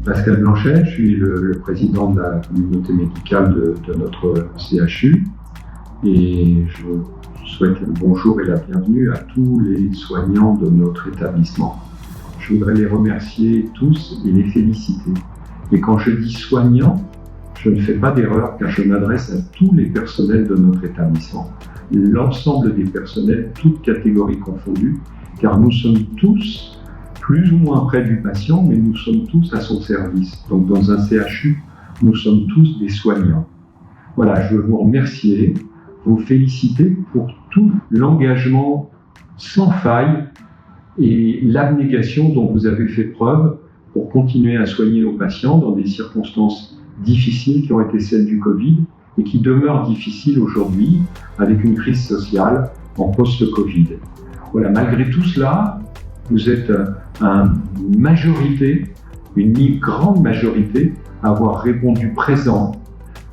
Pascal Blanchet, je suis le président de la communauté médicale de notre CHU et je souhaite le bonjour et la bienvenue à tous les soignants de notre établissement. Je voudrais les remercier tous et les féliciter. Et quand je dis soignants, je ne fais pas d'erreur car je m'adresse à tous les personnels de notre établissement, l'ensemble des personnels, toutes catégories confondues, car nous sommes tous plus ou moins près du patient, mais nous sommes tous à son service. Donc dans un CHU, nous sommes tous des soignants. Voilà, je veux vous remercier, vous féliciter pour tout l'engagement sans faille et l'abnégation dont vous avez fait preuve pour continuer à soigner nos patients dans des circonstances difficiles qui ont été celles du Covid et qui demeurent difficiles aujourd'hui avec une crise sociale en post-Covid. Voilà, malgré tout cela, vous êtes une majorité, une grande majorité, à avoir répondu présent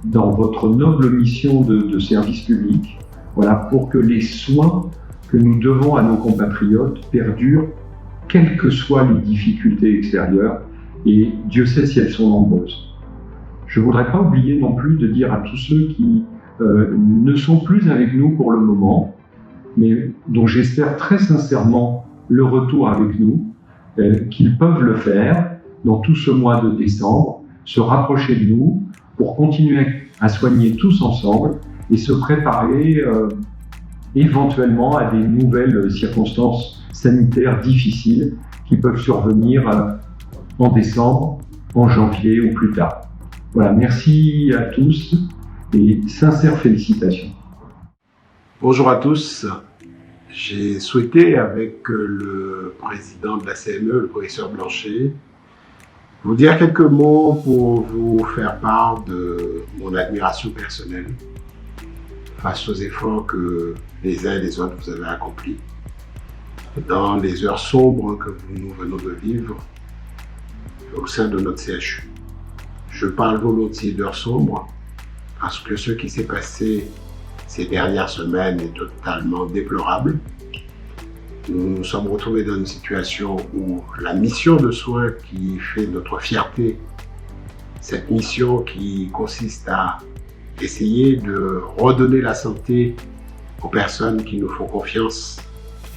dans votre noble mission de service public, voilà, pour que les soins que nous devons à nos compatriotes perdurent, quelles que soient les difficultés extérieures, et Dieu sait si elles sont nombreuses. Je ne voudrais pas oublier non plus de dire à tous ceux qui ne sont plus avec nous pour le moment, mais dont j'espère très sincèrement le retour avec nous, qu'ils peuvent le faire dans tout ce mois de décembre, se rapprocher de nous pour continuer à soigner tous ensemble et se préparer éventuellement à des nouvelles circonstances sanitaires difficiles qui peuvent survenir en décembre, en janvier ou plus tard. Voilà, merci à tous et sincères félicitations. Bonjour à tous. J'ai souhaité, avec le président de la CME, le professeur Blanchet, vous dire quelques mots pour vous faire part de mon admiration personnelle face aux efforts que les uns et les autres vous avez accomplis dans les heures sombres que nous venons de vivre au sein de notre CHU. Je parle volontiers d'heures sombres parce que ce qui s'est passé ces dernières semaines est totalement déplorable. Nous nous sommes retrouvés dans une situation où la mission de soins qui fait notre fierté, cette mission qui consiste à essayer de redonner la santé aux personnes qui nous font confiance,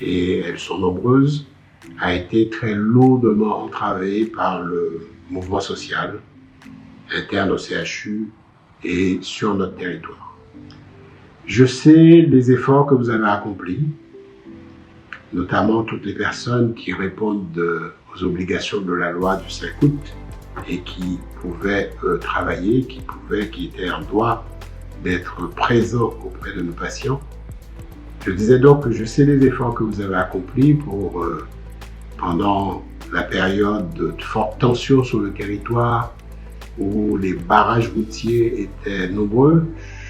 et elles sont nombreuses, a été très lourdement entravée par le mouvement social interne au CHU et sur notre territoire. Je sais les efforts que vous avez accomplis, notamment toutes les personnes qui répondent aux obligations de la loi du 5 août et qui pouvaient travailler, qui étaient en droit d'être présents auprès de nos patients. Je disais donc que je sais les efforts que vous avez accomplis pour, pendant la période de forte tension sur le territoire, où les barrages routiers étaient nombreux.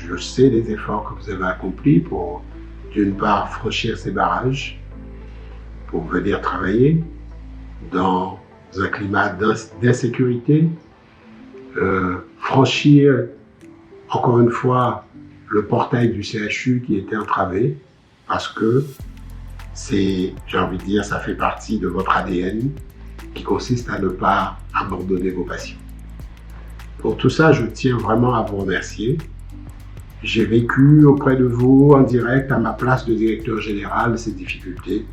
Je sais les efforts que vous avez accomplis pour, d'une part, franchir ces barrages, pour venir travailler dans un climat d'insécurité, franchir, encore une fois, le portail du CHU qui était entravé, parce que c'est, j'ai envie de dire, ça fait partie de votre ADN qui consiste à ne pas abandonner vos patients. Pour tout ça, je tiens vraiment à vous remercier. J'ai vécu auprès de vous en direct à ma place de directeur général ces difficultés.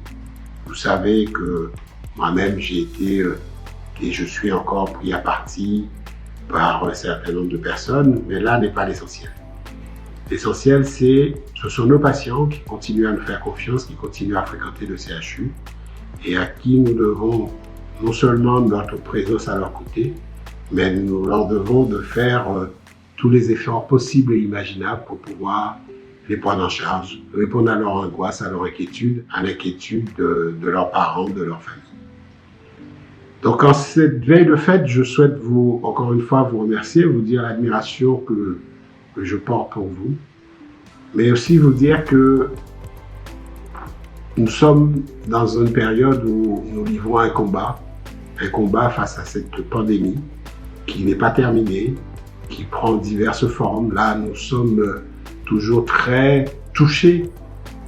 Vous savez que moi-même j'ai été et je suis encore pris à partie par un certain nombre de personnes, mais là n'est pas l'essentiel. L'essentiel, ce sont nos patients qui continuent à nous faire confiance, qui continuent à fréquenter le CHU et à qui nous devons non seulement notre présence à leur côté, mais nous leur devons de faire tous les efforts possibles et imaginables pour pouvoir les prendre en charge, répondre à leur angoisse, à leur inquiétude, à l'inquiétude de leurs parents, de leur famille. Donc en cette veille de fête, je souhaite vous, encore une fois, vous remercier, vous dire l'admiration que je porte pour vous, mais aussi vous dire que nous sommes dans une période où nous livrons un combat face à cette pandémie, qui n'est pas terminé, qui prend diverses formes. Là, nous sommes toujours très touchés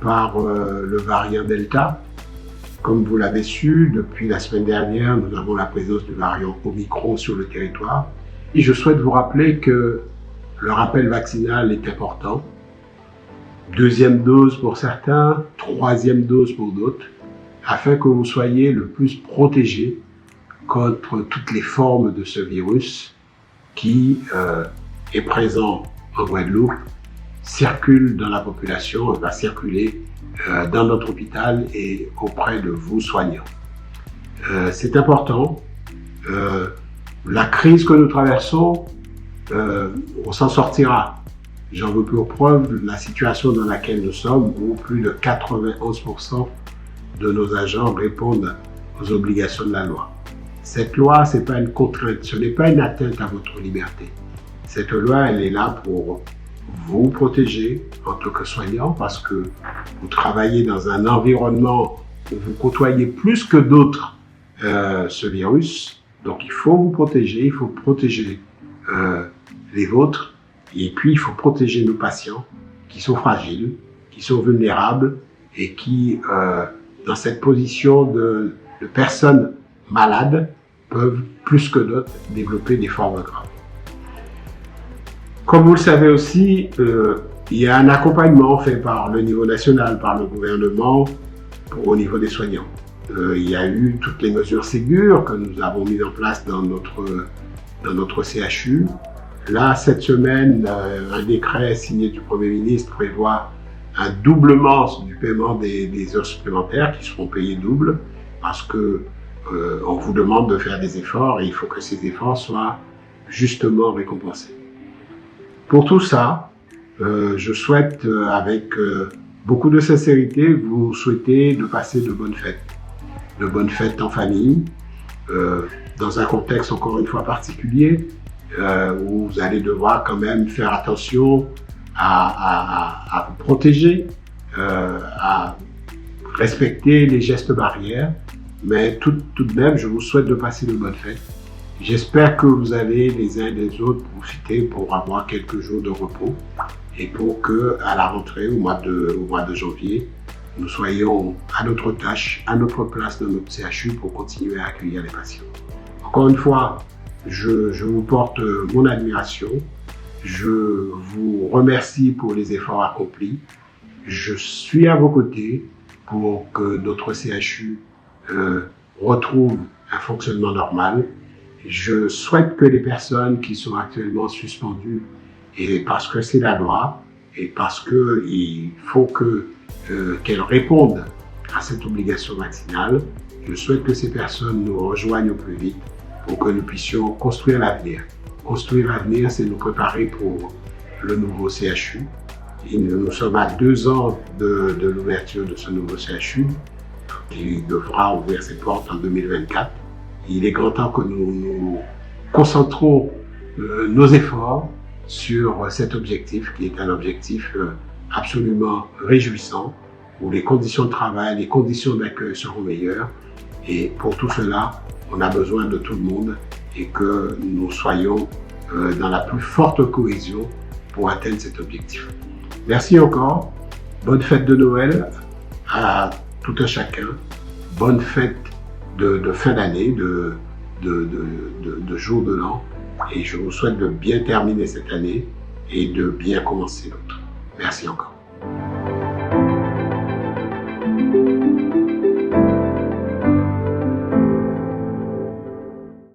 par le variant Delta. Comme vous l'avez su, depuis la semaine dernière, nous avons la présence du variant Omicron sur le territoire. Et je souhaite vous rappeler que le rappel vaccinal est important. 2e dose pour certains, 3e dose pour d'autres, afin que vous soyez le plus protégés contre toutes les formes de ce virus qui est présent en Guadeloupe, circule dans la population, va circuler dans notre hôpital et auprès de vous soignants. C'est important. La crise que nous traversons, on s'en sortira. J'en veux pour preuve la situation dans laquelle nous sommes, où plus de 91% de nos agents répondent aux obligations de la loi. Cette loi, ce n'est pas une contrainte, ce n'est pas une atteinte à votre liberté. Cette loi, elle est là pour vous protéger en tant que soignant, parce que vous travaillez dans un environnement où vous côtoyez plus que d'autres ce virus. Donc il faut vous protéger, il faut protéger les vôtres, et puis il faut protéger nos patients qui sont fragiles, qui sont vulnérables et qui, dans cette position de personnes malades, peuvent plus que d'autres développer des formes graves. Comme vous le savez aussi, il y a un accompagnement fait par le niveau national, par le gouvernement, au niveau des soignants. Il y a eu toutes les mesures Ségur que nous avons mises en place dans notre CHU. Là, cette semaine, un décret signé du Premier ministre prévoit un doublement du paiement des heures supplémentaires qui seront payées double, parce que on vous demande de faire des efforts et il faut que ces efforts soient justement récompensés. Pour tout ça, je souhaite avec beaucoup de sincérité vous souhaiter de passer de bonnes fêtes en famille, dans un contexte encore une fois particulier, où vous allez devoir quand même faire attention à vous protéger, à respecter les gestes barrières, mais tout de même, je vous souhaite de passer de bonnes fêtes. J'espère que vous allez les uns et les autres profiter pour avoir quelques jours de repos et pour que, à la rentrée, au mois de janvier, nous soyons à notre tâche, à notre place dans notre CHU pour continuer à accueillir les patients. Encore une fois, je vous porte mon admiration. Je vous remercie pour les efforts accomplis. Je suis à vos côtés pour que notre CHU retrouve un fonctionnement normal. Je souhaite que les personnes qui sont actuellement suspendues, et parce que c'est la loi, et parce qu'il faut qu'elles répondent à cette obligation vaccinale, je souhaite que ces personnes nous rejoignent au plus vite pour que nous puissions construire l'avenir. Construire l'avenir, c'est nous préparer pour le nouveau CHU. Et nous sommes à 2 ans de l'ouverture de ce nouveau CHU, qui devra ouvrir ses portes en 2024. Il est grand temps que nous concentrons nos efforts sur cet objectif, qui est un objectif absolument réjouissant, où les conditions de travail, les conditions d'accueil seront meilleures. Et pour tout cela, on a besoin de tout le monde et que nous soyons dans la plus forte cohésion pour atteindre cet objectif. Merci encore. Bonne fête de Noël à tout un chacun. Bonne fête de fin d'année, de jour de l'an. Et je vous souhaite de bien terminer cette année et de bien commencer l'autre. Merci encore.